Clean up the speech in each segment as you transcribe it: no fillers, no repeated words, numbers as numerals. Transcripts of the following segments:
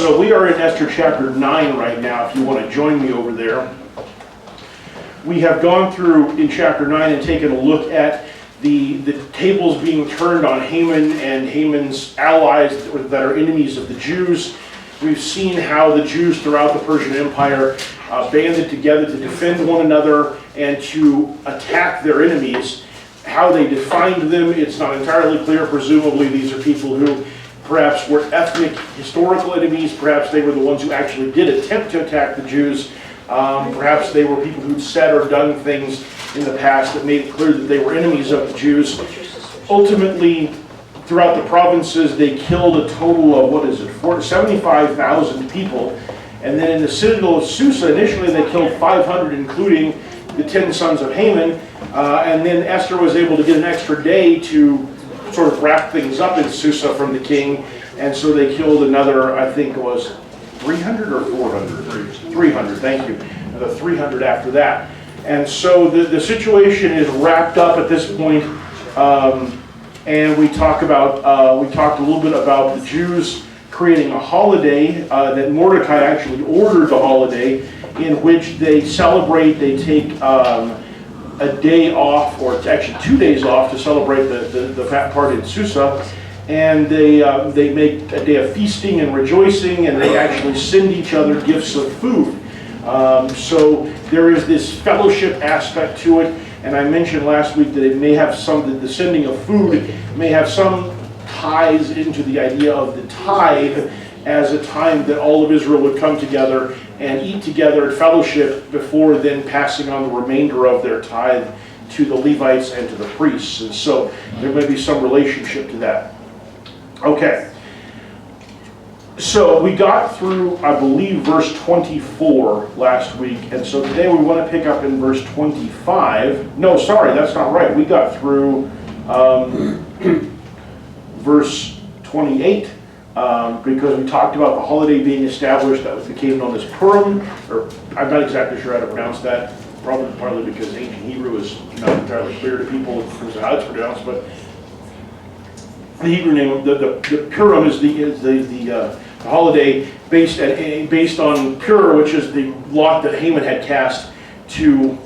So we are in Esther chapter 9 right now, if you want to join me over there. We have gone through in chapter 9 and taken a look at the tables being turned on Haman and Haman's allies that are enemies of the Jews. We've seen how the Jews throughout the Persian Empire banded together to defend one another and to attack their enemies. How they defined them, it's not entirely clear. Presumably these are people who perhaps were ethnic, historical enemies. Perhaps they were the ones who actually did attempt to attack the Jews. Perhaps they were people who'd said or done things in the past that made it clear that they were enemies of the Jews. Ultimately, throughout the provinces, they killed a total of, 75,000 people. And then in the citadel of Susa, initially they killed 500, including the 10 sons of Haman. And then Esther was able to get an extra day to sort of wrap things up in Susa from the king. And so they killed another, I think it was 300 or 400? 300, thank you. Another 300 after that. And so the situation is wrapped up at this point. And we talked a little bit about the Jews creating a holiday that Mordecai actually ordered the holiday, in which they celebrate, they take a day off, or actually 2 days off to celebrate the fat part in Susa, and they make a day of feasting and rejoicing, and they actually send each other gifts of food. So there is this fellowship aspect to it, and I mentioned last week that it may have the sending of food may have some ties into the idea of the tithe as a time that all of Israel would come together and eat together in fellowship before then passing on the remainder of their tithe to the Levites and to the priests. And so there may be some relationship to that. Okay. So we got through, I believe, verse 24 last week. And so today we want to pick up in verse 25. No, sorry, that's not right. We got through verse 28. Because we talked about the holiday being established, that became known as Purim, or I'm not exactly sure how to pronounce that, probably partly because ancient Hebrew is not entirely clear to people in terms of how it's pronounced, but the Hebrew name, the Purim is the holiday based on Pur, which is the lot that Haman had cast to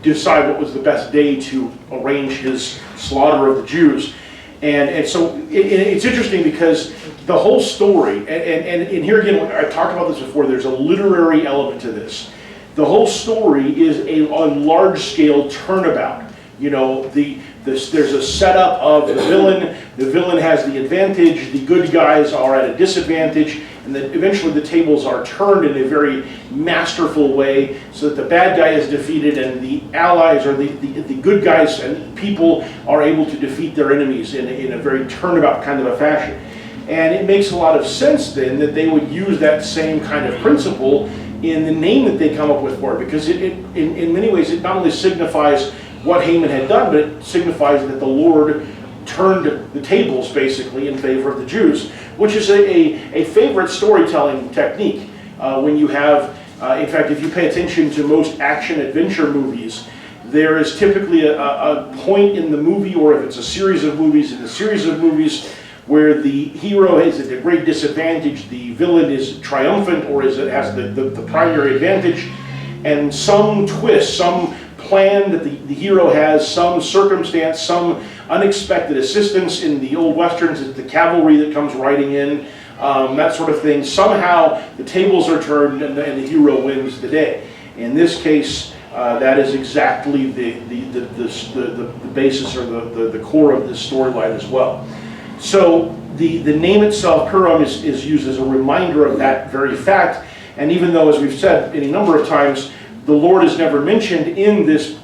decide what was the best day to arrange his slaughter of the Jews. And so it's interesting because the whole story, and here again, I talked about this before, there's a literary element to this. The whole story is a large-scale turnabout. You know, there's a setup of the villain. The villain has the advantage. The good guys are at a disadvantage. And then eventually the tables are turned in a very masterful way so that the bad guy is defeated and the allies, or the good guys and people, are able to defeat their enemies in a very turnabout kind of a fashion. And it makes a lot of sense then that they would use that same kind of principle in the name that they come up with for it, because in many ways it not only signifies what Haman had done, but it signifies that the Lord turned the tables basically in favor of the Jews, which is a favorite storytelling technique. When you have, in fact, if you pay attention to most action-adventure movies, there is typically a point in the movie, or if it's a series of movies, in the series of movies where the hero is at a great disadvantage, the villain is triumphant, or has the primary advantage, and some twist, some plan that the hero has, some circumstance, some unexpected assistance. In the old westerns, it's the cavalry that comes riding in, that sort of thing. Somehow the tables are turned and the hero wins the day. In this case, that is exactly the basis, or the core of this storyline as well. So the name itself, Purim, is used as a reminder of that very fact. And even though, as we've said any number of times, the Lord is never mentioned in this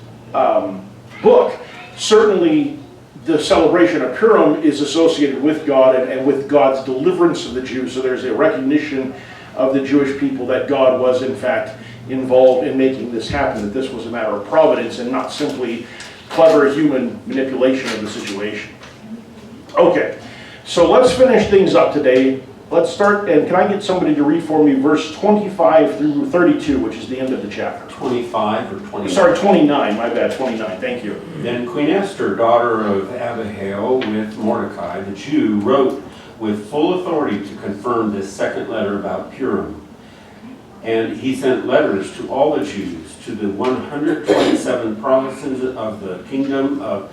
book, certainly the celebration of Purim is associated with God and with God's deliverance of the Jews. So there's a recognition of the Jewish people that God was in fact involved in making this happen, that this was a matter of providence and not simply clever human manipulation of the situation. Okay, so let's finish things up today. Let's start, and can I get somebody to read for me verse 25 through 32, which is the end of the chapter? 25 or 29? Sorry, 29, my bad, 29, thank you. Then Queen Esther, daughter of Abihail, with Mordecai the Jew, wrote with full authority to confirm this second letter about Purim. And he sent letters to all the Jews, to the 127 provinces of the kingdom of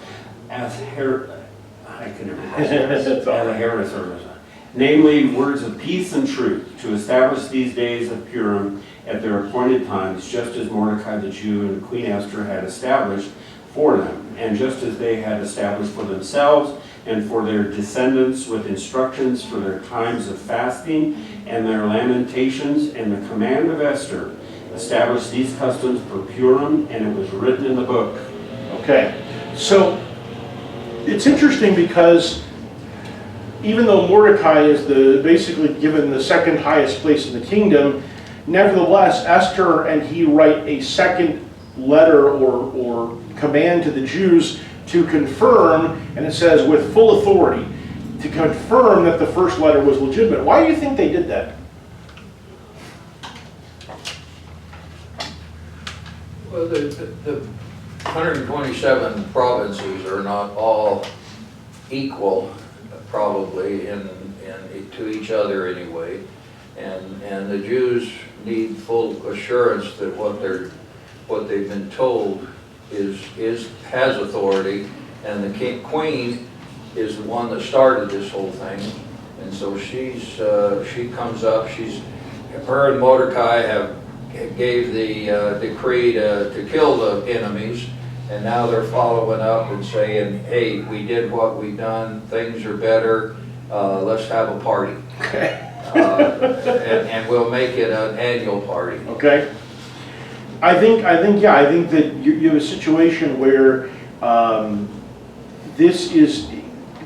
namely words of peace and truth, to establish these days of Purim at their appointed times, just as Mordecai the Jew and Queen Esther had established for them, and just as they had established for themselves and for their descendants, with instructions for their times of fasting and their lamentations. And the command of Esther established these customs for Purim, and it was written in the book. Okay, so it's interesting because even though Mordecai is basically given the second highest place in the kingdom, nevertheless Esther and he write a second letter or command to the Jews to confirm, and it says with full authority, to confirm that the first letter was legitimate. Why do you think they did that? Well, the 127 provinces are not all equal, probably, to each other anyway, and the Jews need full assurance that what they've been told has authority, and the queen is the one that started this whole thing, and so she comes up. Her and Mordecai gave the decree to kill the enemies, and now they're following up and saying, hey, we did what we've done, things are better, let's have a party. Okay. And we'll make it an annual party. Okay. I think that you have a situation where this is,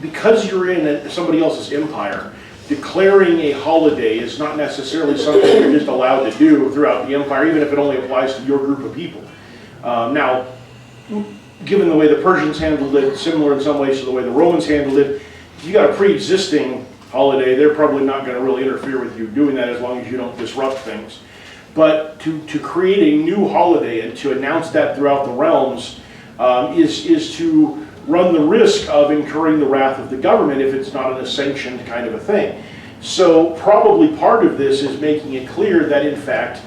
because you're in somebody else's empire, declaring a holiday is not necessarily something you're just allowed to do throughout the empire, even if it only applies to your group of people. Now, given the way the Persians handled it, similar in some ways to the way the Romans handled it, if you got a pre-existing holiday, they're probably not going to really interfere with you doing that as long as you don't disrupt things. But to create a new holiday and to announce that throughout the realms is to run the risk of incurring the wrath of the government if it's not a sanctioned kind of a thing. So probably part of this is making it clear that in fact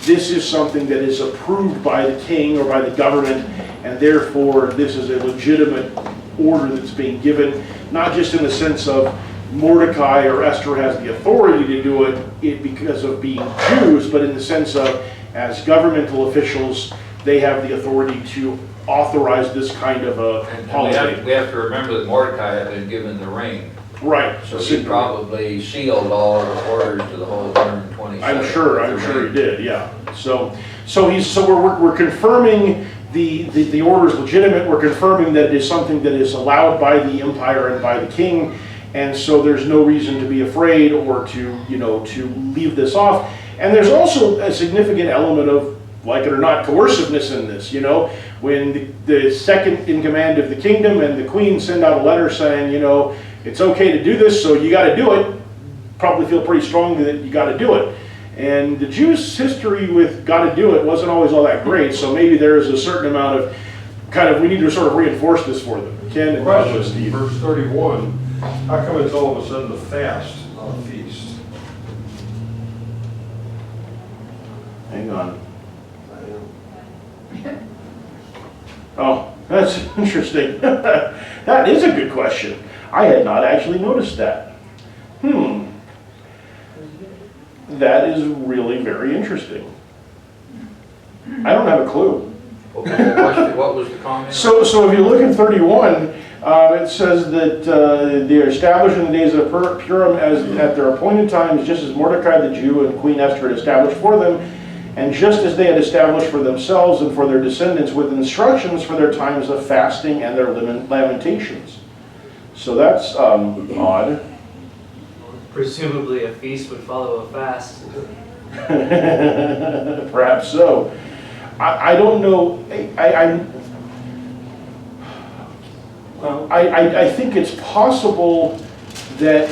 this is something that is approved by the king or by the government, and therefore this is a legitimate order that's being given, not just in the sense of Mordecai or Esther has the authority to do it because of being Jews, but in the sense of, as governmental officials, they have the authority to authorize this kind of a holiday. We have to remember that Mordecai had been given the ring. Right. So he probably sealed all of the orders to the whole 127. I'm sure he did, yeah. So we're confirming the order is legitimate. We're confirming that it is something that is allowed by the empire and by the king. And so there's no reason to be afraid or to leave this off. And there's also a significant element of, like it or not, coerciveness in this. When the second in command of the kingdom and the queen send out a letter saying, it's okay to do this, so you got to do it, probably feel pretty strongly that you got to do it. And the Jews' history with got to do it wasn't always all that great, so maybe there is a certain amount of we need to sort of reinforce this for them. Ken and Question, Steve. verse 31, how come it's all of a sudden a fast, not a feast? Hang on. Oh, that's interesting. That is a good question. I had not actually noticed that. That is really very interesting. I don't have a clue. What was the comment? So if you look at 31, it says that they're established in the days of Purim as at their appointed times, just as Mordecai the Jew and Queen Esther had established for them, and just as they had established for themselves and for their descendants with instructions for their times of fasting and their lamentations. So that's odd. Presumably a feast would follow a fast. Perhaps so. I don't know. I think it's possible that,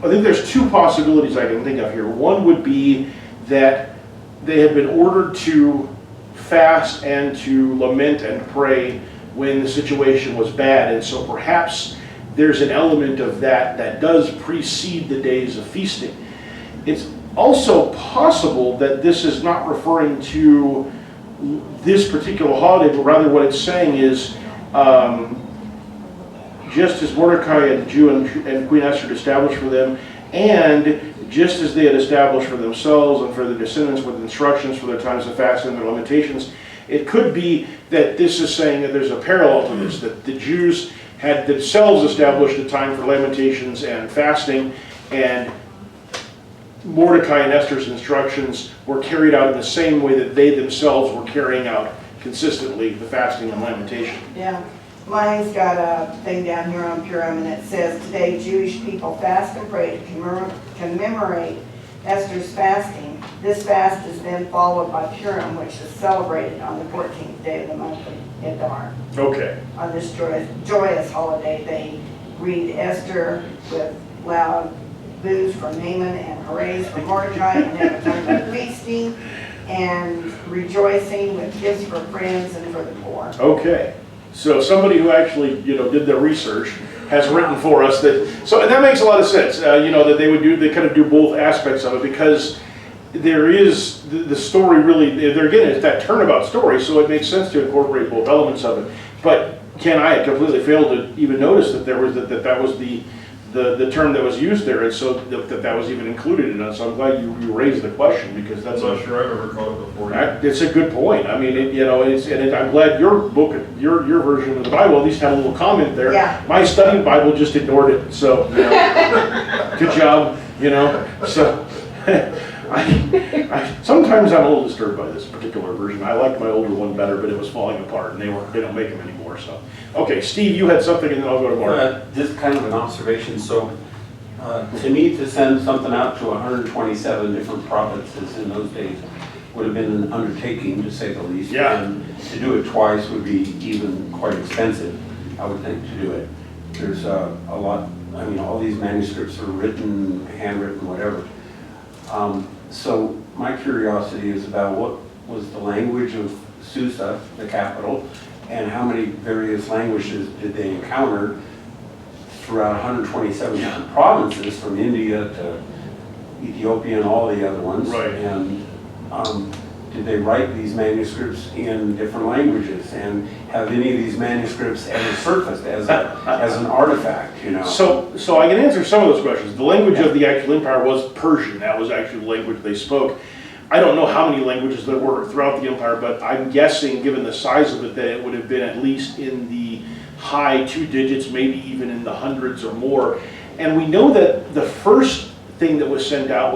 I think there's two possibilities I can think of here. One would be that they had been ordered to fast and to lament and pray when the situation was bad, and so perhaps there's an element of that that does precede the days of feasting. It's also possible that this is not referring to this particular holiday, but rather what it's saying is, just as Mordecai and the Jew and Queen Esther had established for them, and just as they had established for themselves and for their descendants with instructions for their times of fasting and their limitations, it could be that this is saying that there's a parallel to this, that the Jews had themselves established a time for lamentations and fasting, and Mordecai and Esther's instructions were carried out in the same way that they themselves were carrying out consistently the fasting and lamentation. Yeah, mine's got a thing down here on Purim, and it says, today Jewish people fast and pray to commemorate Esther's fasting. This fast is then followed by Purim, which is celebrated on the 14th day of the month of Adar. Okay. On this joyous holiday, they read Esther with loud boos for Naaman and hoorays for Mordecai, and have a time of feasting and rejoicing with gifts for friends and for the poor. Okay. So somebody who actually, did their research has written for us that, and that makes a lot of sense, that they kind of do both aspects of it, because there is, the story really, there again, it's that turnabout story, so it makes sense to incorporate both elements of it. But I had completely failed to even notice that there was, that was the term that was used there, and so that was even included in it. So I'm glad you raised the question, because that's I'm not sure I've ever caught it before. it's a good point. I mean, I'm glad your book, your version of the Bible at least had a little comment there. Yeah. My study Bible just ignored it. So, good job. So. Sometimes I'm a little disturbed by this particular version. I liked my older one better, but it was falling apart, and they don't make them anymore. So, okay, Steve, you had something, and then I'll go to Mark. Just kind of an observation. So, to me, to send something out to 127 different provinces in those days would have been an undertaking, to say the least. Yeah. And to do it twice would be even quite expensive, I would think, to do it. There's a lot. I mean, all these manuscripts are written, handwritten, whatever. So my curiosity is about what was the language of Susa, the capital, and how many various languages did they encounter throughout 127 different provinces, from India to Ethiopia and all the other ones. Right. And did they write these manuscripts in different languages? And have any of these manuscripts ever surfaced as an artifact, So I can answer some of those questions. The language of the actual empire was Persian. That was actually the language they spoke. I don't know how many languages there were throughout the empire, but I'm guessing, given the size of it, that it would have been at least in the high 2 digits, maybe even in the hundreds or more. And we know that the first thing that was sent out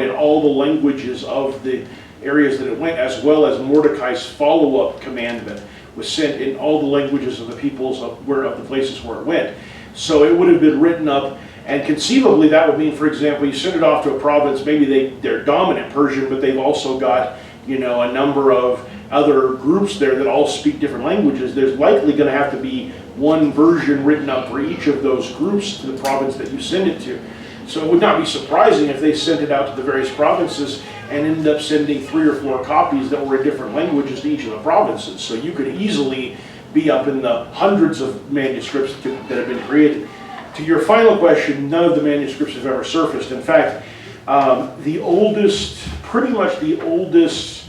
in all the languages of the areas that it went, as well as Mordecai's follow-up commandment was sent in all the languages of the peoples of the places where it went. So it would have been written up, and conceivably that would mean, for example, you send it off to a province, maybe they're dominant Persian, but they've also got, a number of other groups there that all speak different languages. There's likely going to have to be one version written up for each of those groups to the province that you send it to. So it would not be surprising if they sent it out to the various provinces and ended up sending 3 or 4 copies that were in different languages to each of the provinces. So you could easily be up in the hundreds of manuscripts that have been created. To your final question, none of the manuscripts have ever surfaced. In fact, pretty much the oldest,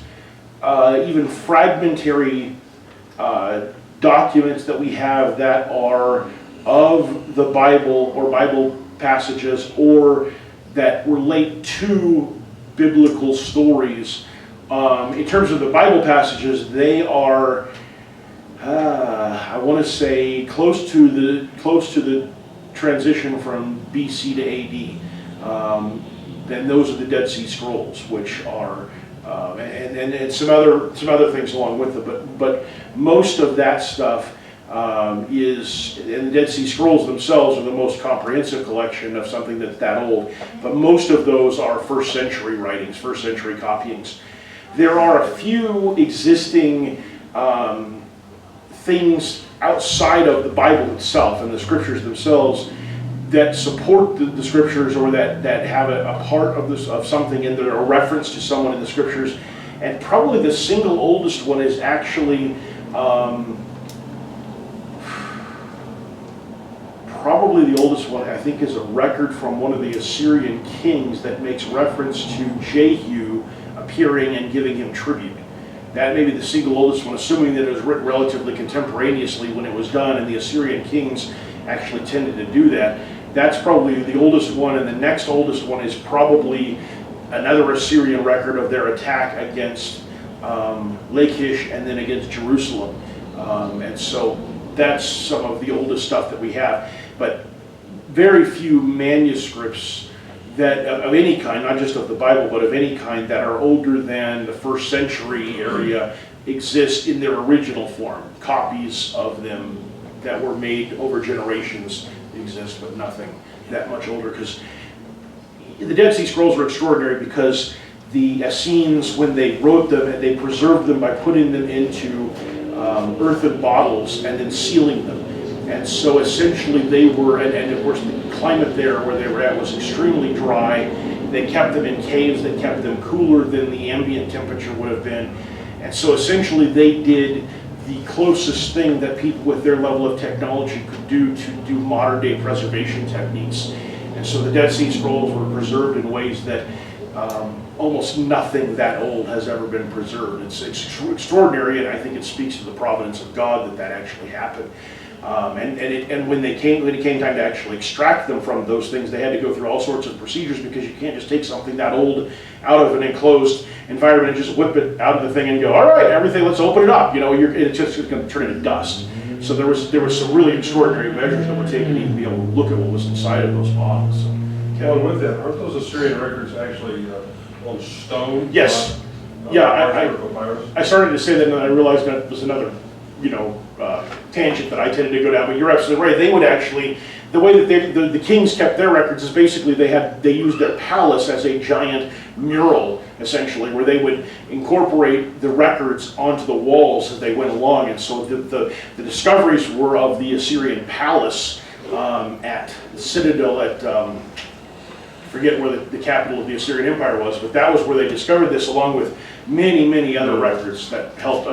even fragmentary documents that we have that are of the Bible or Bible passages or that relate to biblical stories. In terms of the Bible passages, they are, I want to say, close to the transition from BC to AD. Then those are the Dead Sea Scrolls, which are, and some other things along with it. But most of that stuff is, and the Dead Sea Scrolls themselves are the most comprehensive collection of something that's that old, but most of those are first century writings, first century copyings. There are a few existing things outside of the Bible itself and the scriptures themselves that support the scriptures, or that have a part of something in there, a reference to someone in the scriptures. And probably the single oldest one is actually probably probably the oldest one, I think, is a record from one of the Assyrian kings that makes reference to Jehu appearing and giving him tribute. That may be the single oldest one, assuming that it was written relatively contemporaneously when it was done, and the Assyrian kings actually tended to do that. That's probably the oldest one, and the next oldest one is probably another Assyrian record of their attack against Lachish and then against Jerusalem. And so that's some of the oldest stuff that we have. But very few manuscripts that of any kind, not just of the Bible, but of any kind that are older than the 1st century area exist in their original form. Copies of them that were made over generations exist, but nothing that much older, because the Dead Sea Scrolls are extraordinary because the Essenes, when they wrote them, and they preserved them by putting them into earthen bottles and then sealing them. And so essentially they were, and of course the climate there where they were at was extremely dry. They kept them in caves that kept them cooler than the ambient temperature would have been. And so essentially they did the closest thing that people with their level of technology could do to do modern day preservation techniques. And so the Dead Sea Scrolls were preserved in ways that almost nothing that old has ever been preserved. It's extraordinary, and I think it speaks to the providence of God that that actually happened. And when it came time to actually extract them from those things, they had to go through all sorts of procedures, because you can't just take something that old out of an enclosed environment and just whip it out of the thing and go, all right, everything, let's open it up. You know, it's just going to turn into dust. So there was some really extraordinary measures that were taken to even be able to look at what was inside of those bottles. So, Well, with that, aren't those Assyrian records actually on stone? Yes. I started to say that, and then I realized that was another, tangent that I tended to go down. But you're absolutely right. They would actually, the way that the kings kept their records is basically they used their palace as a giant mural, essentially, where they would incorporate the records onto the walls as they went along. And so the discoveries were of the Assyrian palace at the citadel at. Forget where the capital of the Assyrian Empire was, but that was where they discovered this, along with many, many other records that helped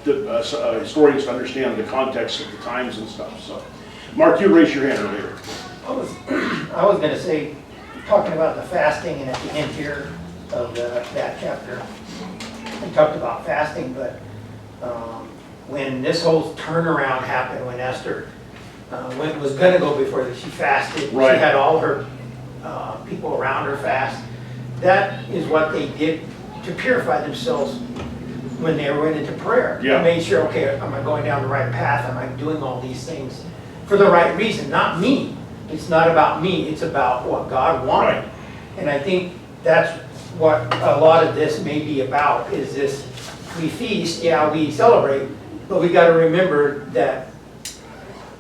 historians to understand the context of the times and stuff. So, Mark, you raised your hand earlier. I was going to say, talking about the fasting, and at the end here of that chapter, we talked about fasting, but when this whole turnaround happened, when Esther was going to go before that, she fasted. Right. She had all her people around her fast. That is what they did to purify themselves when they went into prayer. Yeah. They made sure, okay, am I going down the right path? Am I doing all these things for the right reason? Not me. It's not about me. It's about what God wanted. Right. And I think that's what a lot of this may be about, is this, we feast, yeah, we celebrate, but we got to remember that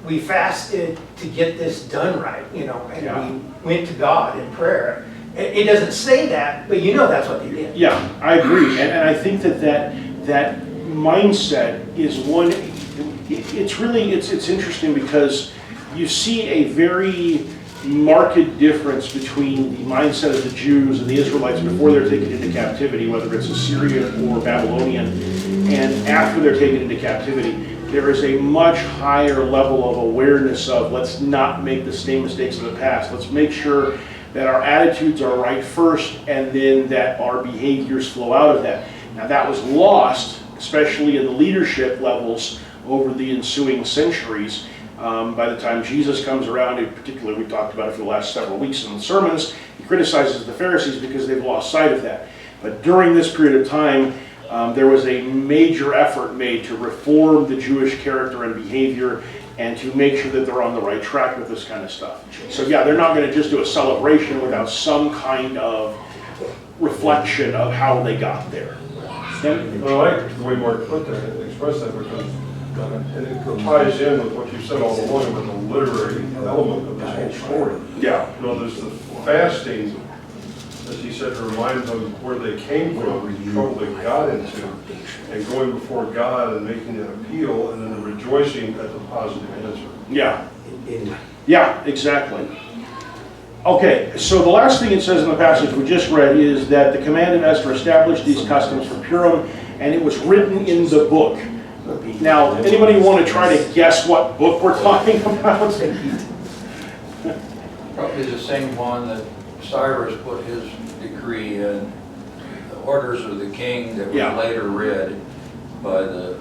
we fasted to get this done right, and we went to God in prayer. It doesn't say that, but that's what they did. Yeah, I agree, and I think that mindset is one. It's interesting because you see a very marked difference between the mindset of the Jews and the Israelites before they're taken into captivity, whether it's Assyrian or Babylonian, and after they're taken into captivity. There is a much higher level of awareness of, let's not make the same mistakes of the past. Let's make sure that our attitudes are right first, and then that our behaviors flow out of that. Now that was lost, especially in the leadership levels over the ensuing centuries. By the time Jesus comes around, in particular, we talked about it for the last several weeks in the sermons, he criticizes the Pharisees because they've lost sight of that. But during this period of time, there was a major effort made to reform the Jewish character and behavior and to make sure that they're on the right track with this kind of stuff. So yeah, they're not going to just do a celebration without some kind of reflection of how they got there. Well, I like the way Mark put that, and expressed that, because and it ties in with what you said all along with the literary element of this whole story. Yeah. There's the fasting, as he said, to remind them where they came from, the trouble they got into, and going before God and making an appeal, and then the rejoicing at the positive answer. Yeah. Yeah, exactly. Okay, so the last thing it says in the passage we just read is that the command of Esther established these customs for Purim, and it was written in the book. Now, anybody want to try to guess what book we're talking about? Probably the same one that Cyrus put his decree in, the orders of the king that was Yeah. later read by the,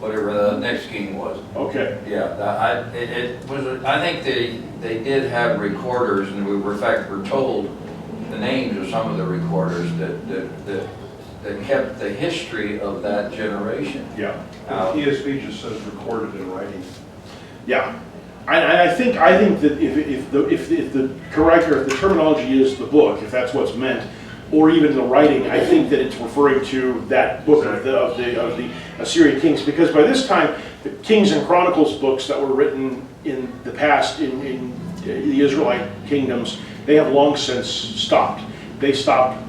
whatever the next king was. Okay, Yeah, it was, I think they did have recorders, and we were, in fact, were told the names of some of the recorders that kept the history of that generation. yeah. ESV just says recorded in writing. Yeah, I think that if the correct, or if the terminology is the book, if that's what's meant, or even the writing, I think that it's referring to that book of the Assyrian kings, because by this time, the Kings and Chronicles books that were written in the past in the Israelite kingdoms, they have long since stopped. They stopped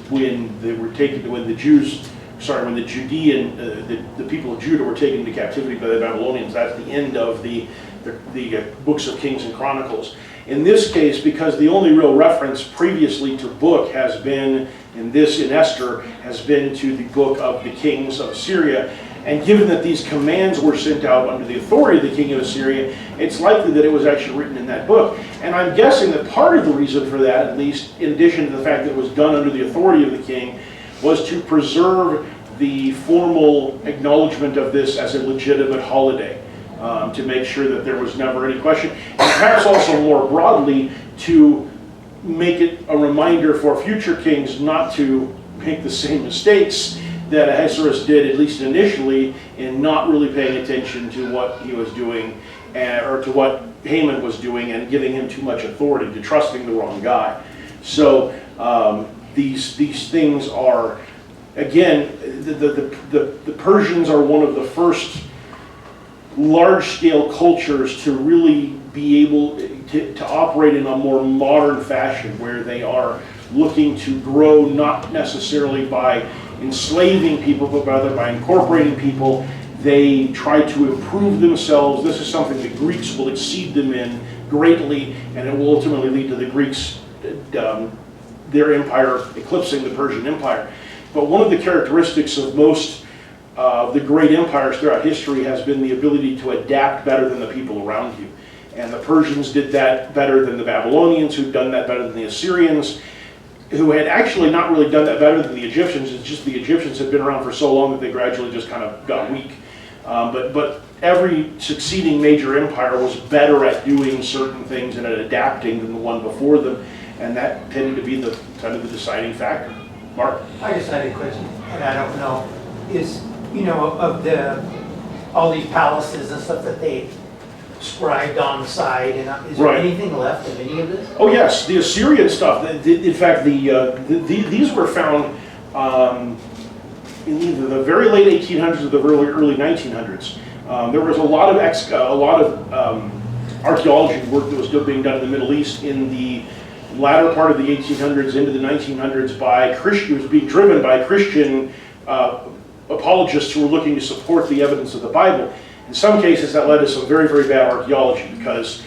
when they were taken, when the Judean, the people of Judah were taken into captivity by the Babylonians. That's the end of the books of Kings and Chronicles. In this case, because the only real reference previously to book has been, in Esther, has been to the book of the kings of Assyria, and given that these commands were sent out under the authority of the king of Assyria, it's likely that it was actually written in that book. And I'm guessing that part of the reason for that, at least in addition to the fact that it was done under the authority of the king, was to preserve the formal acknowledgement of this as a legitimate holiday, to make sure that there was never any question. And perhaps also more broadly, to make it a reminder for future kings not to make the same mistakes that Ahasuerus did, at least initially, in not really paying attention to what he was doing, or to what Haman was doing, and giving him too much authority, to trusting the wrong guy. So these things are, again, the Persians are one of the first large-scale cultures to really be able to operate in a more modern fashion, where they are looking to grow not necessarily by enslaving people, but rather by incorporating people. They try to improve themselves. This is something the Greeks will exceed them in greatly, and it will ultimately lead to the Greeks, their empire eclipsing the Persian Empire. But one of the characteristics of most of the great empires throughout history has been the ability to adapt better than the people around you. And the Persians did that better than the Babylonians, who'd done that better than the Assyrians, who had actually not really done that better than the Egyptians. It's just the Egyptians had been around for so long that they gradually just kind of got weak. But every succeeding major empire was better at doing certain things and at adapting than the one before them, and that tended to be the kind of the deciding factor. Mark? I just had a question, and I don't know, is, of all these palaces and stuff that they scribed on the side, and is there Right. anything left of any of this? Oh yes, the Assyrian stuff. In fact, these were found in either the very late 1800s or the early 1900s. There was a lot of archaeology work that was still being done in the Middle East in the latter part of the 1800s into the 1900s by Christians, being driven by Christian apologists who were looking to support the evidence of the Bible. In some cases, that led to some very, very bad archaeology, because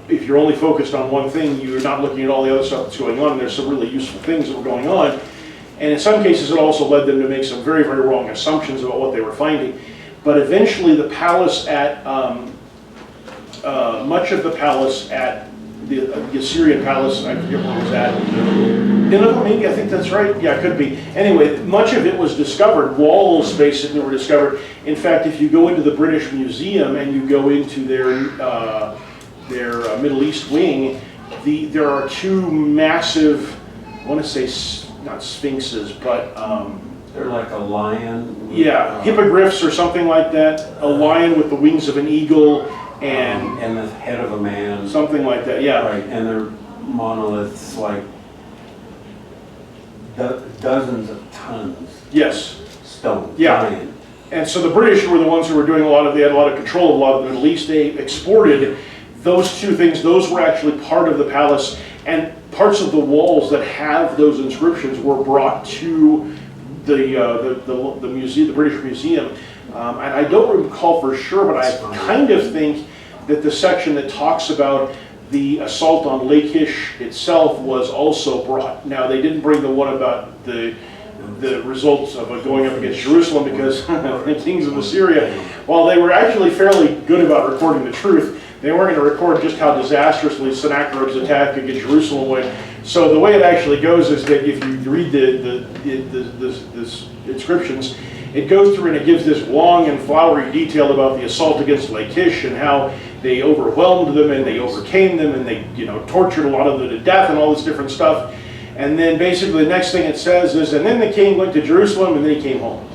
if you're only focused on one thing, you're not looking at all the other stuff that's going on, and there's some really useful things that were going on. And in some cases, it also led them to make some very, very wrong assumptions about what they were finding. But eventually, the palace at, much of the palace at the Assyrian palace, I forget where it was at, Nineveh, maybe, I think that's right, yeah, it could be. Anyway, much of it was discovered, walls basically were discovered. In fact, if you go into the British Museum and you go into their Middle East wing, there are two massive, I want to say, not sphinxes, but They're like a lion. yeah, hippogriffs or something like that. A lion with the wings of an eagle and the head of a man. something like that, yeah. Right, and they're monoliths, like dozens of tons Yes. stone. Yeah. Giant. And so the British were the ones who were doing they had a lot of control of a lot of the Middle East. They exported those two things. Those were actually part of the palace, and parts of the walls that have those inscriptions were brought to the museum, the British Museum. And I don't recall for sure, but I kind of think that the section that talks about the assault on Lachish itself was also brought. Now, they didn't bring the one about the results of going up against Jerusalem, because the kings of Assyria, while they were actually fairly good about recording the truth, They weren't going to record just how disastrously Sennacherib's attack against Jerusalem went. So the way it actually goes is that if you read the inscriptions, it goes through and it gives this long and flowery detail about the assault against Lachish and how they overwhelmed them and they overcame them and they, tortured a lot of them to death and all this different stuff. And then basically the next thing it says is, and then the king went to Jerusalem and then he came home.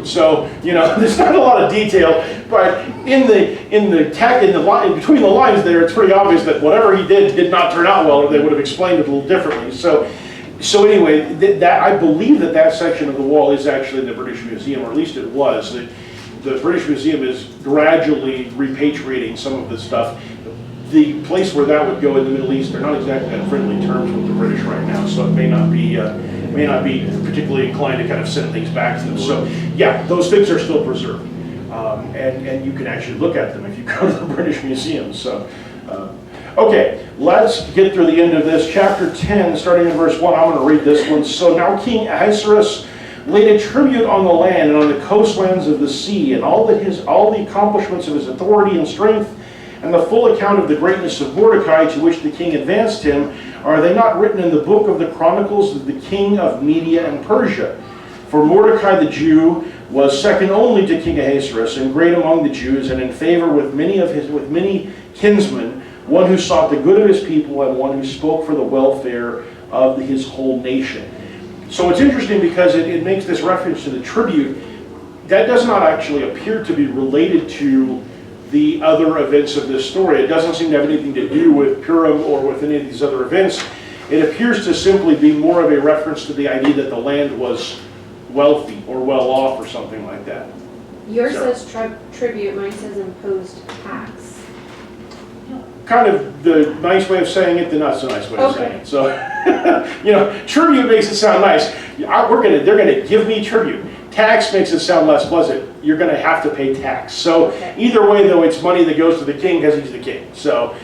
So, there's not a lot of detail, but in between the lines there, it's pretty obvious that whatever he did not turn out well, or they would have explained it a little differently. So anyway, that I believe that section of the wall is actually in the British Museum, or at least it was. The British Museum is gradually repatriating some of this stuff. The place where that would go in the Middle East, they're not exactly on friendly terms with the British right now, so it may not be particularly inclined to kind of send things back to them. So yeah, those things are still preserved, and you can actually look at them if you go to the British Museum. So okay, let's get through the end of this. Chapter 10, starting in verse 1, I'm going to read this one. So now King Ahasuerus laid a tribute on the land and on the coastlands of the sea, and all the accomplishments of his authority and strength, and the full account of the greatness of Mordecai to which the king advanced him, are they not written in the book of the Chronicles of the king of Media and Persia? For Mordecai the Jew was second only to King Ahasuerus, and great among the Jews, and in favor with many kinsmen, one who sought the good of his people, and one who spoke for the welfare of his whole nation. So it's interesting because it makes this reference to the tribute. That does not actually appear to be related to the other events of this story. It doesn't seem to have anything to do with Purim or with any of these other events. It appears to simply be more of a reference to the idea that the land was wealthy or well off or something like that. Yours says tribute, mine says imposed tax. Kind of the nice way of saying it, the not so nice way of saying it. So, tribute makes it sound nice. They're gonna give me tribute. Tax makes it sound less pleasant. You're going to have to pay tax. So either way, though, it's money that goes to the king because he's the king. So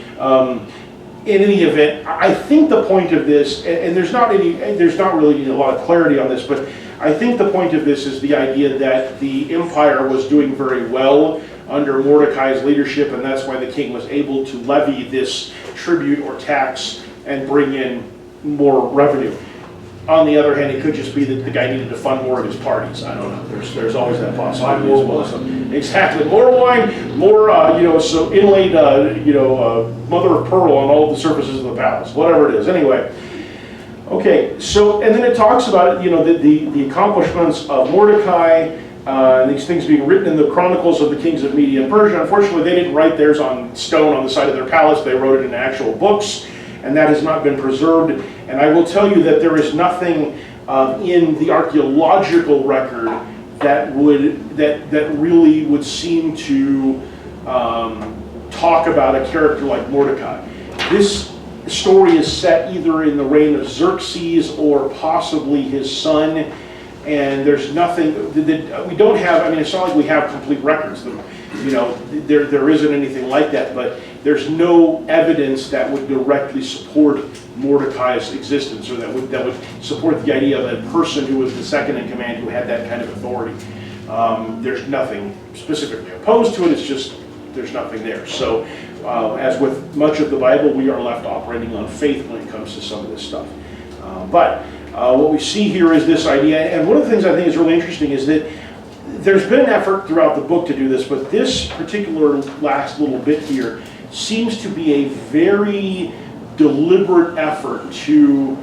in any event, I think the point of this, and there's not really a lot of clarity on this, but I think the point of this is the idea that the empire was doing very well under Mordecai's leadership, and that's why the king was able to levy this tribute or tax and bring in more revenue. On the other hand, it could just be that the guy needed to fund more of his parties. I don't know. There's always that possibility as well. So, exactly. More wine, more, so inlaid, mother of pearl on all the surfaces of the palace, whatever it is. Anyway, okay. So, and then it talks about, the accomplishments of Mordecai, and these things being written in the Chronicles of the Kings of Media and Persia. Unfortunately, they didn't write theirs on stone on the side of their palace. They wrote it in actual books, and that has not been preserved. And I will tell you that there is nothing in the archaeological record that really would seem to talk about a character like Mordecai. This story is set either in the reign of Xerxes or possibly his son, and there's nothing that we don't have. I mean, it's not like we have complete records. There isn't anything like that, but there's no evidence that would directly support Mordecai's existence, or that would support the idea of a person who was the second in command who had that kind of authority. There's nothing specifically opposed to it. It's just there's nothing there. So, as with much of the Bible, we are left operating on faith when it comes to some of this stuff. But what we see here is this idea, and one of the things I think is really interesting is that there's been an effort throughout the book to do this, but this particular last little bit here seems to be a very deliberate effort to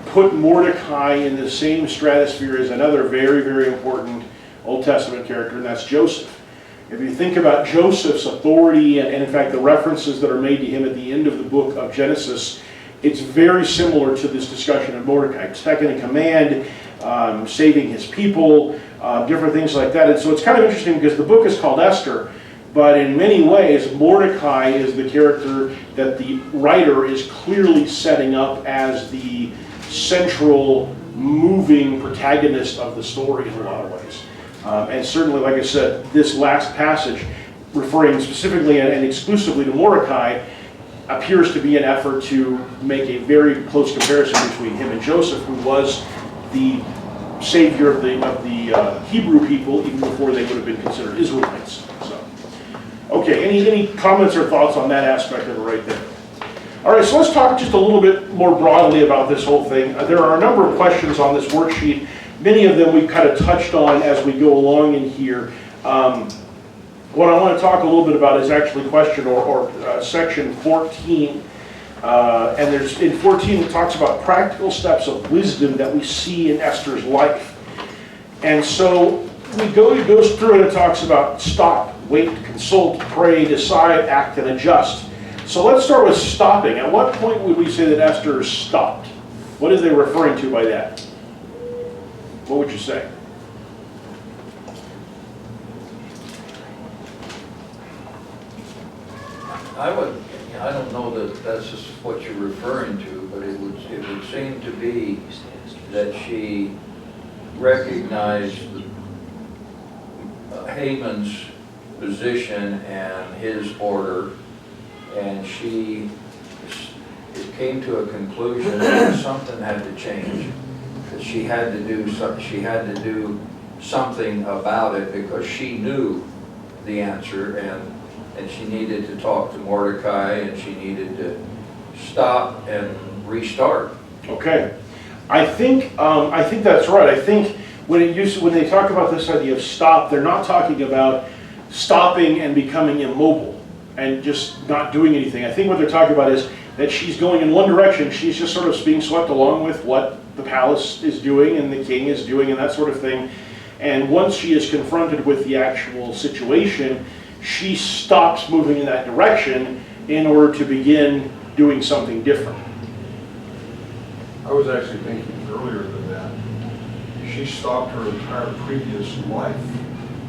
put Mordecai in the same stratosphere as another very, very important Old Testament character, and that's Joseph. If you think about Joseph's authority, and in fact the references that are made to him at the end of the book of Genesis, it's very similar to this discussion of Mordecai. Second in command, saving his people, different things like that. And so it's kind of interesting because the book is called Esther, but in many ways, Mordecai is the character that the writer is clearly setting up as the central, moving protagonist of the story in a lot of ways. And certainly, like I said, this last passage, referring specifically and exclusively to Mordecai, appears to be an effort to make a very close comparison between him and Joseph, who was the savior of the Hebrew people even before they would have been considered Israelites. So, Okay, any comments or thoughts on that aspect of it right there? All right, so let's talk just a little bit more broadly about this whole thing. There are a number of questions on this worksheet. Many of them we've kind of touched on as we go along in here. What I want to talk a little bit about is actually question or section 14. And there's in 14 it talks about practical steps of wisdom that we see in Esther's life. And so it goes through and it talks about stop, wait, consult, pray, decide, act, and adjust. So let's start with stopping. At what point would we say that Esther stopped? What is they referring to by that? What would you say? I don't know that that's just what you're referring to, but it would seem to be that she recognized Haman's position and his order, and it came to a conclusion that something had to change, that she had to do something about it because she knew the answer, and she needed to talk to Mordecai, and she needed to stop and restart. Okay, I think that's right. I think when they talk about this idea of stop, they're not talking about stopping and becoming immobile and just not doing anything. I think what they're talking about is that she's going in one direction. She's just sort of being swept along with what the palace is doing and the king is doing and that sort of thing. And once she is confronted with the actual situation, she stops moving in that direction in order to begin doing something different. I was actually thinking earlier than that. She stopped her entire previous life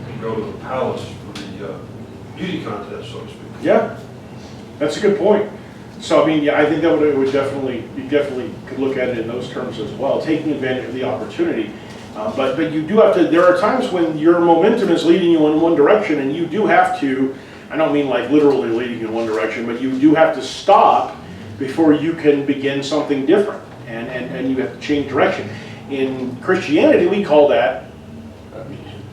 to go to the palace for the beauty contest, so to speak. Yeah, that's a good point. So I mean, yeah, I think that would definitely, you definitely could look at it in those terms as well, taking advantage of the opportunity. But you do have to, there are times when your momentum is leading you in one direction, and you do have to, I don't mean like literally leading you in one direction, but you do have to stop before you can begin something different, and you have to change direction. In Christianity, we call that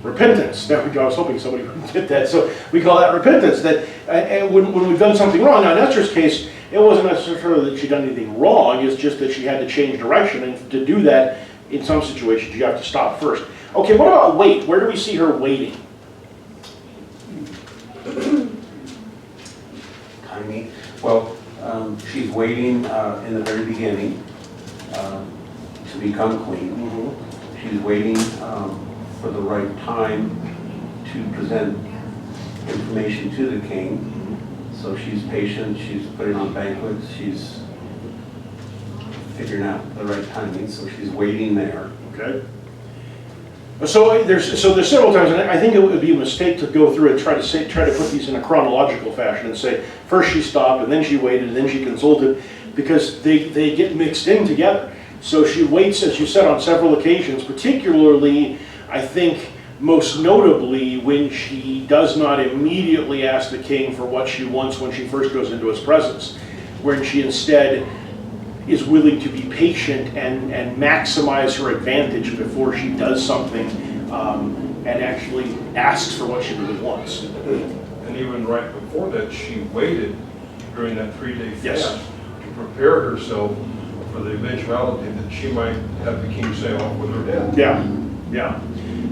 repentance. There we go. I was hoping somebody would get that. So we call that repentance. That and when we've done something wrong. Now in Esther's case, it wasn't necessarily that she'd done anything wrong. It's just that she had to change direction, and to do that, in some situations, you have to stop first. Okay, what about wait? Where do we see her waiting? Timing. Well, she's waiting in the very beginning to become queen. She's waiting for the right time to present information to the king. So she's patient, she's putting on banquets, she's figuring out the right timing, so she's waiting there. Okay. So there's several times, and I think it would be a mistake to go through and try to put these in a chronological fashion and say first she stopped and then she waited and then she consulted, because they get mixed in together. So she waits, as you said, on several occasions, particularly I think most notably when she does not immediately ask the king for what she wants when she first goes into his presence, when she instead is willing to be patient and maximize her advantage before she does something and actually asks for what she really wants. And even right before that, she waited during that 3-day fast Yes. to prepare herself for the eventuality that she might have the king say off with her head. Yeah, yeah.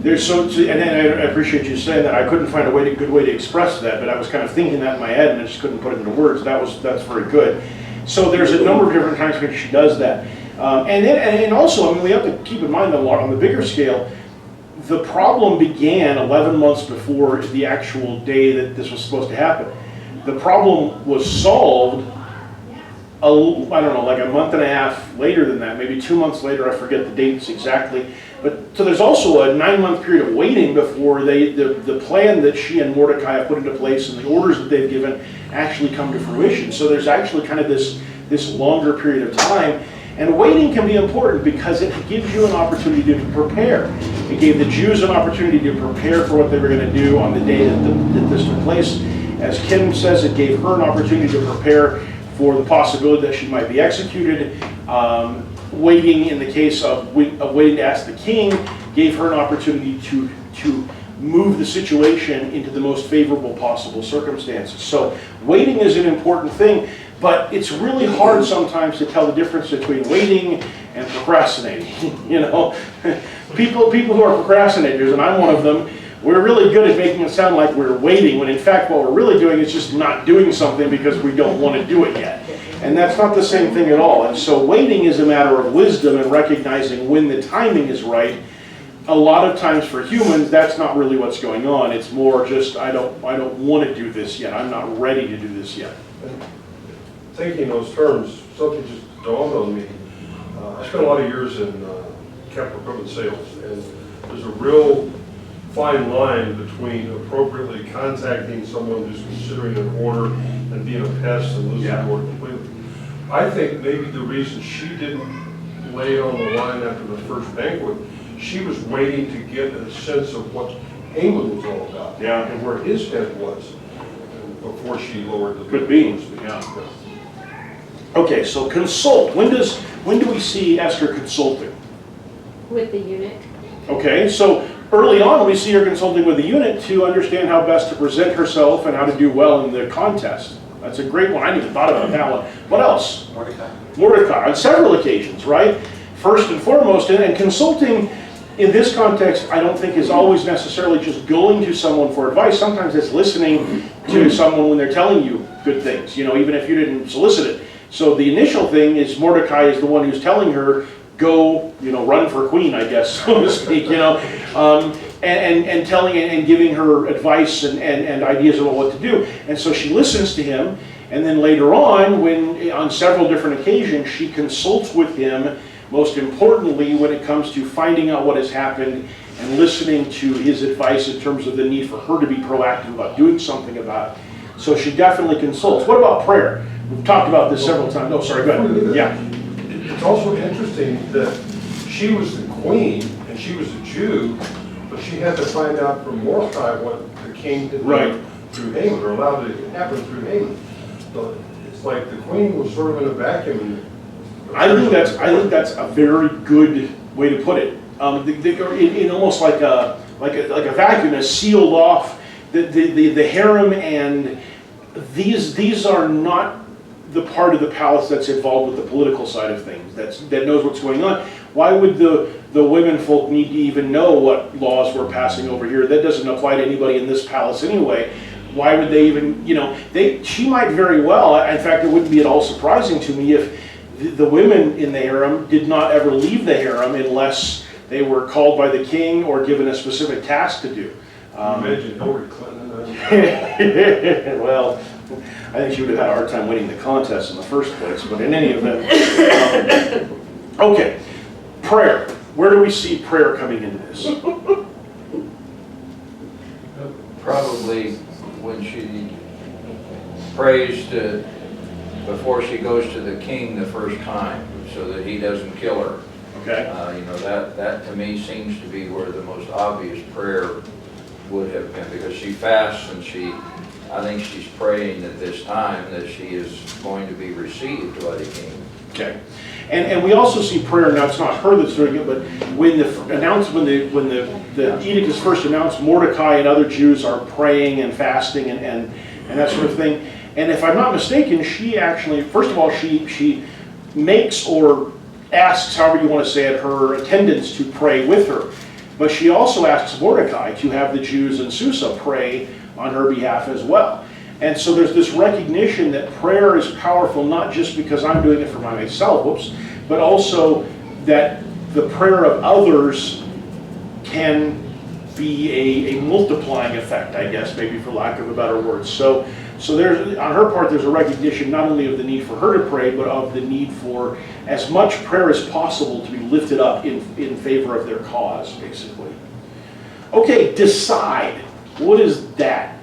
And I appreciate you saying that. I couldn't find a good way to express that, but I was kind of thinking that in my head and I just couldn't put it into words. That's very good. So there's a number of different times when she does that. And also, I mean, we have to keep in mind that on the bigger scale, the problem began 11 months before the actual day that this was supposed to happen. The problem was solved, I don't know, like a month and a half later than that, maybe 2 months later, I forget the dates exactly. But so there's also a 9-month period of waiting before the plan that she and Mordecai have put into place and the orders that they've given actually come to fruition. So there's actually kind of this longer period of time. And waiting can be important because it gives you an opportunity to prepare. It gave the Jews an opportunity to prepare for what they were going to do on the day that this took place. As Kim says, it gave her an opportunity to prepare for the possibility that she might be executed. Waiting in the case of waiting to ask the king gave her an opportunity to move the situation into the most favorable possible circumstances. So waiting is an important thing, but it's really hard sometimes to tell the difference between waiting and procrastinating. You know, people who are procrastinators, and I'm one of them, we're really good at making it sound like we're waiting, when in fact what we're really doing is just not doing something because we don't want to do it yet. And that's not the same thing at all. And so waiting is a matter of wisdom and recognizing when the timing is right. A lot of times for humans, that's not really what's going on. It's more just, I don't want to do this yet. I'm not ready to do this yet. Thinking those terms, something just dawned on me. I spent a lot of years in capital equipment sales, and there's a real fine line between appropriately contacting someone who's considering an order and being a pest and losing the order completely. I think maybe the reason she didn't lay it on the line after the first banquet, she was waiting to get a sense of what Haman was all about. Yeah. And where his head was before she lowered the. Could be, yeah. Okay, so consult. When do we see Esther consulting? With the eunuch. Okay, so early on we see her consulting with the eunuch to understand how best to present herself and how to do well in the contest. That's a great one. I hadn't even thought about that one. What else? Mordecai, on several occasions, right? First and foremost, and consulting in this context, I don't think is always necessarily just going to someone for advice. Sometimes it's listening to someone when they're telling you good things, you know, even if you didn't solicit it. So the initial thing is Mordecai is the one who's telling her, go, you know, run for queen, I guess, so to speak, you know, and telling and giving her advice and ideas about what to do. And so she listens to him, and then later on, when on several different occasions, she consults with him, most importantly when it comes to finding out what has happened and listening to his advice in terms of the need for her to be proactive about doing something about it. So she definitely consults. What about prayer? We've talked about this several times. Oh, sorry, go ahead. Yeah. It's also interesting that she was the queen and she was a Jew, but she had to find out from Mordecai what the king had done through Haman, or allowed it to happen through Haman. So it's like the queen was sort of in a vacuum. I think that's a very good way to put it. In almost like a vacuum, is sealed off the harem, and these are not the part of the palace that's involved with the political side of things, that knows what's going on. Why would the women folk need to even know what laws we're passing over here? That doesn't apply to anybody in this palace anyway. Why would they even, you know, she might very well, in fact, it wouldn't be at all surprising to me if the women in the harem did not ever leave the harem unless they were called by the king or given a specific task to do. Imagine Hillary Clinton. Well, I think she would have had a hard time winning the contest in the first place, but in any event. Okay, prayer. Where do we see prayer coming into this? Probably when she prays before she goes to the king the first time, so that he doesn't kill her. Okay. You know, that to me seems to be where the most obvious prayer would have been, because she fasts and I think she's praying at this time that she is going to be received by the king. Okay. And we also see prayer, now it's not her that's doing it, but when the edict is first announced, Mordecai and other Jews are praying and fasting and that sort of thing. And if I'm not mistaken, she actually, first of all, she makes or asks, however you want to say it, her attendants to pray with her. But she also asks Mordecai to have the Jews in Susa pray on her behalf as well. And so there's this recognition that prayer is powerful, not just because I'm doing it for myself, but also that the prayer of others can be a multiplying effect, I guess, maybe for lack of a better word. So there's, on her part, there's a recognition not only of the need for her to pray, but of the need for as much prayer as possible to be lifted up in favor of their cause, basically. Okay, decide. What is that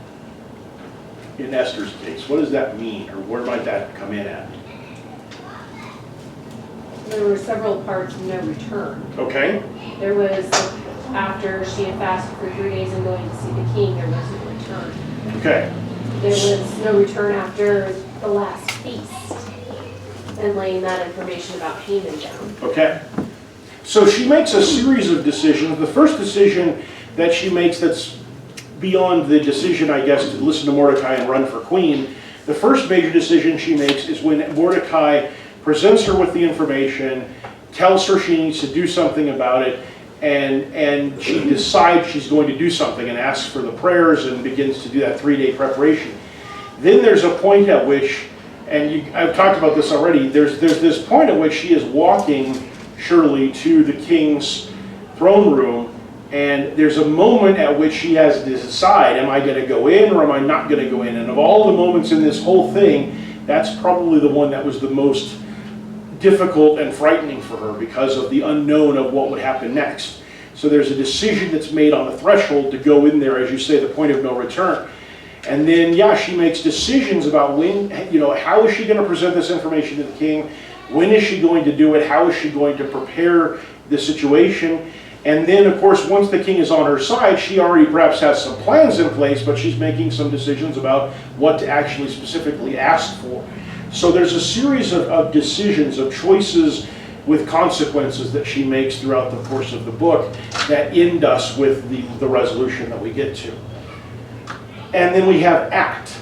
in Esther's case? What does that mean, or where might that come in at? There were several parts of no return. Okay. There was, after she had fasted for 3 days and going to see the king, there was no return. Okay. There was no return after the last feast, and laying that information about Haman down. Okay. So she makes a series of decisions. The first decision that she makes that's beyond the decision, I guess, to listen to Mordecai and run for queen, the first major decision she makes is when Mordecai presents her with the information, tells her she needs to do something about it, and she decides she's going to do something and asks for the prayers and begins to do that 3-day preparation. Then there's a point at which, and I've talked about this already, there's this point at which she is walking, Shirley, to the king's throne room, and there's a moment at which she has to decide, am I going to go in or am I not going to go in? And of all the moments in this whole thing, that's probably the one that was the most difficult and frightening for her because of the unknown of what would happen next. So there's a decision that's made on the threshold to go in there, as you say, the point of no return. And then, yeah, she makes decisions about when, how is she going to present this information to the king? When is she going to do it? How is she going to prepare the situation? And then, of course, once the king is on her side, she already perhaps has some plans in place, but she's making some decisions about what to actually specifically ask for. So there's a series of decisions, of choices with consequences that she makes throughout the course of the book that end us with the resolution that we get to. And then we have act.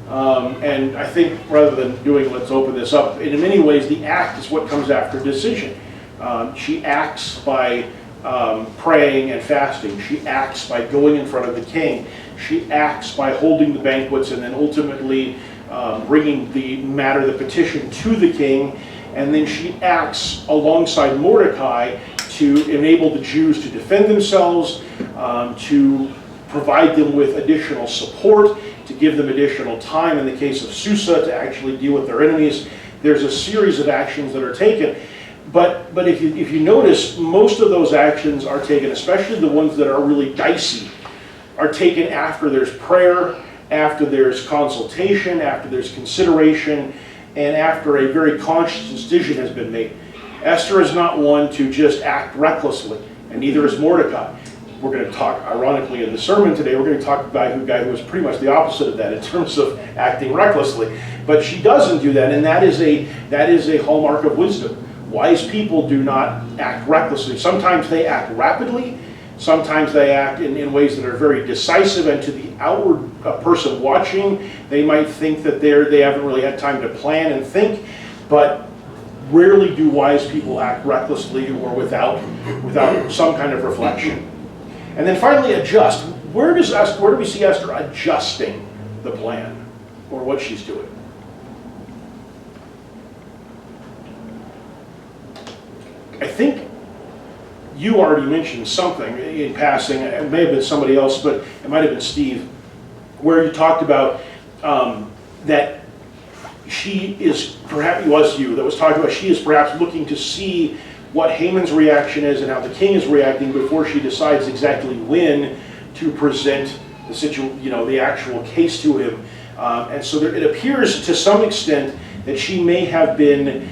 And I think rather than doing let's open this up, in many ways the act is what comes after decision. She acts by praying and fasting. She acts by going in front of the king. She acts by holding the banquets and then ultimately bringing the matter, the petition, to the king. And then she acts alongside Mordecai to enable the Jews to defend themselves, to provide them with additional support, to give them additional time in the case of Susa to actually deal with their enemies. There's a series of actions that are taken. But if you notice, most of those actions are taken, especially the ones that are really dicey, are taken after there's prayer, after there's consultation, after there's consideration, and after a very conscious decision has been made. Esther is not one to just act recklessly, and neither is Mordecai. We're going to talk, ironically, in the sermon today, we're going to talk about a guy who was pretty much the opposite of that in terms of acting recklessly. But she doesn't do that, and that is a hallmark of wisdom. Wise people do not act recklessly. Sometimes they act rapidly. Sometimes they act in ways that are very decisive, and to the outward person watching, they might think that they haven't really had time to plan and think, but rarely do wise people act recklessly or without some kind of reflection. And then finally, adjust. Where do we see Esther adjusting the plan or what she's doing? I think you already mentioned something in passing. It may have been somebody else, but it might have been Steve, where you talked about that she is, perhaps it was you that was talking about she is perhaps looking to see what Haman's reaction is and how the king is reacting before she decides exactly when to present the actual case to him. And so it appears to some extent that she may have been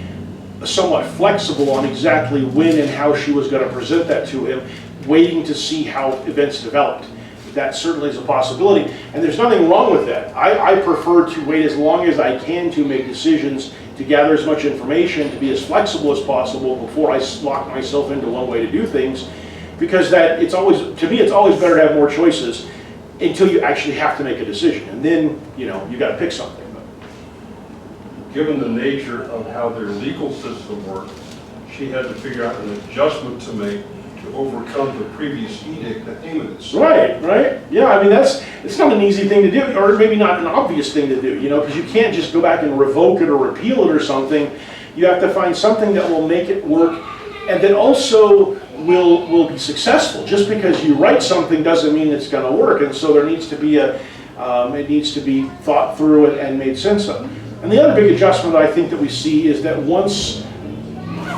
somewhat flexible on exactly when and how she was going to present that to him, waiting to see how events developed. That certainly is a possibility, and there's nothing wrong with that. I prefer to wait as long as I can to make decisions, to gather as much information, to be as flexible as possible before I lock myself into one way to do things, because to me it's always better to have more choices until you actually have to make a decision, and then you got to pick something. Given the nature of how their legal system worked, she had to figure out an adjustment to make to overcome the previous edict that Haman had set. Right. Yeah, I mean, it's not an easy thing to do, or maybe not an obvious thing to do, because you can't just go back and revoke it or repeal it or something. You have to find something that will make it work and that also will be successful. Just because you write something doesn't mean it's going to work, and so there needs to be it needs to be thought through and made sense of. And the other big adjustment I think that we see is that once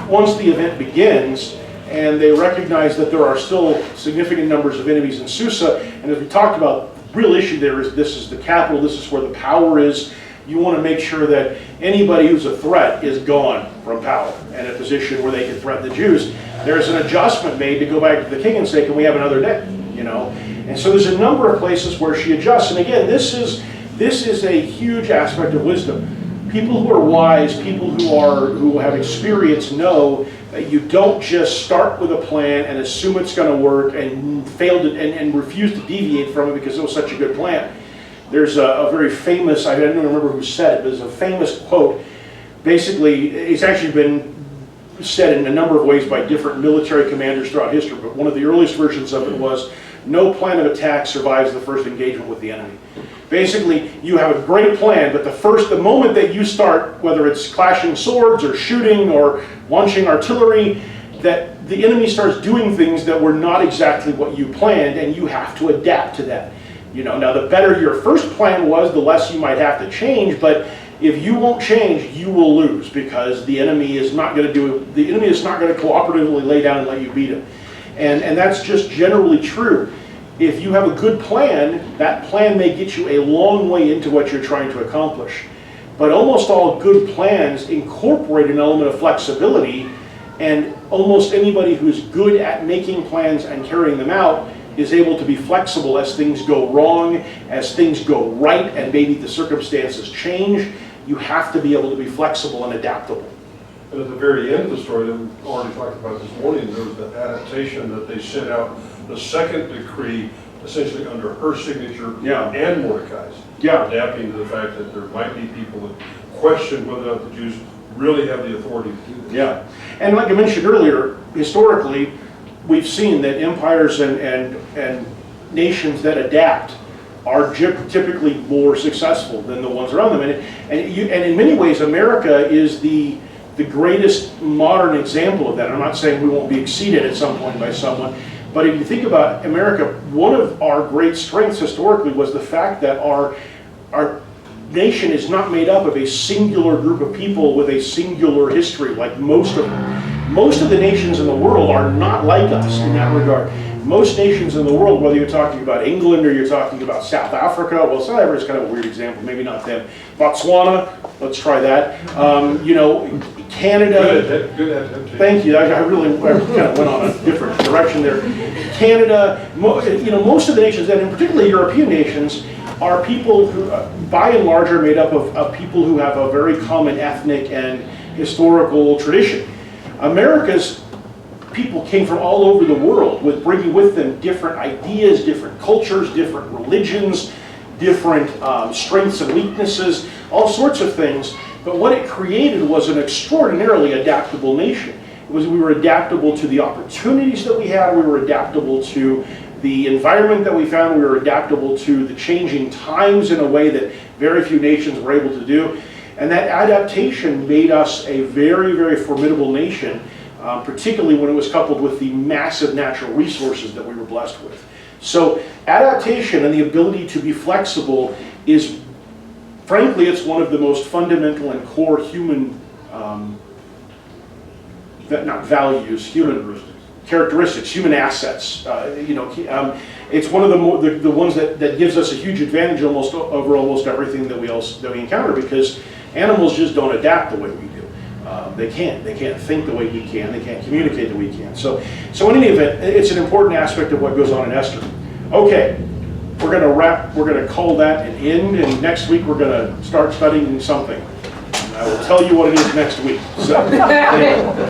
the event begins and they recognize that there are still significant numbers of enemies in Susa, and as we talked about, the real issue there is this is the capital, this is where the power is. You want to make sure that anybody who's a threat is gone from power and a position where they can threaten the Jews. There's an adjustment made to go back to the king and say, can we have another day? And so there's a number of places where she adjusts. And again, this is a huge aspect of wisdom. People who are wise, people who have experience know You don't just start with a plan and assume it's going to work and fail to, and refuse to deviate from it because it was such a good plan. There's a very famous, I don't remember who said it, but there's a famous quote. Basically, it's actually been said in a number of ways by different military commanders throughout history, but one of the earliest versions of it was, no plan of attack survives the first engagement with the enemy. Basically, you have a great plan, but the moment that you start, whether it's clashing swords or shooting or launching artillery, that the enemy starts doing things that were not exactly what you planned, and you have to adapt to that. You know, now the better your first plan was, the less you might have to change, but if you won't change, you will lose, because the enemy is not going to cooperatively lay down and let you beat him. And that's just generally true. If you have a good plan, that plan may get you a long way into what you're trying to accomplish. But almost all good plans incorporate an element of flexibility, and almost anybody who's good at making plans and carrying them out is able to be flexible as things go wrong, as things go right, and maybe the circumstances change. You have to be able to be flexible and adaptable. And at the very end of the story that we've already talked about this morning, there was the adaptation that they sent out, the second decree, essentially under her signature and Mordecai's. Yeah. Adapting to the fact that there might be people that question whether or not the Jews really have the authority to do this. Yeah. And like I mentioned earlier, historically, we've seen that empires and nations that adapt are typically more successful than the ones around them. And in many ways, America is the greatest modern example of that. I'm not saying we won't be exceeded at some point by someone, but if you think about America, one of our great strengths historically was the fact that our nation is not made up of a singular group of people with a singular history like most of them. Most of the nations in the world are not like us in that regard. Most nations in the world, whether you're talking about England or you're talking about South Africa, well, South Africa is kind of a weird example, maybe not them. Botswana, let's try that. You know, Canada. Good adaptation. Thank you. I kind of went on a different direction there. Canada, you know, most of the nations, and in particularly European nations, are people who, by and large, are made up of people who have a very common ethnic and historical tradition. America's people came from all over the world, with bringing with them different ideas, different cultures, different religions, different strengths and weaknesses, all sorts of things. But what it created was an extraordinarily adaptable nation. We were adaptable to the opportunities that we had, we were adaptable to the environment that we found, we were adaptable to the changing times in a way that very few nations were able to do. And that adaptation made us a very, very formidable nation, particularly when it was coupled with the massive natural resources that we were blessed with. So adaptation and the ability to be flexible is, frankly, it's one of the most fundamental and core human, not values, human characteristics, human assets. It's one of the ones that gives us a huge advantage over almost everything that we encounter, because animals just don't adapt the way we do. They can't think the way we can. They can't communicate the way we can. So in any event, it's an important aspect of what goes on in Esther. Okay, we're going to wrap. We're going to call that an end, and next week we're going to start studying something. And I will tell you what it is next week. So. Anyway.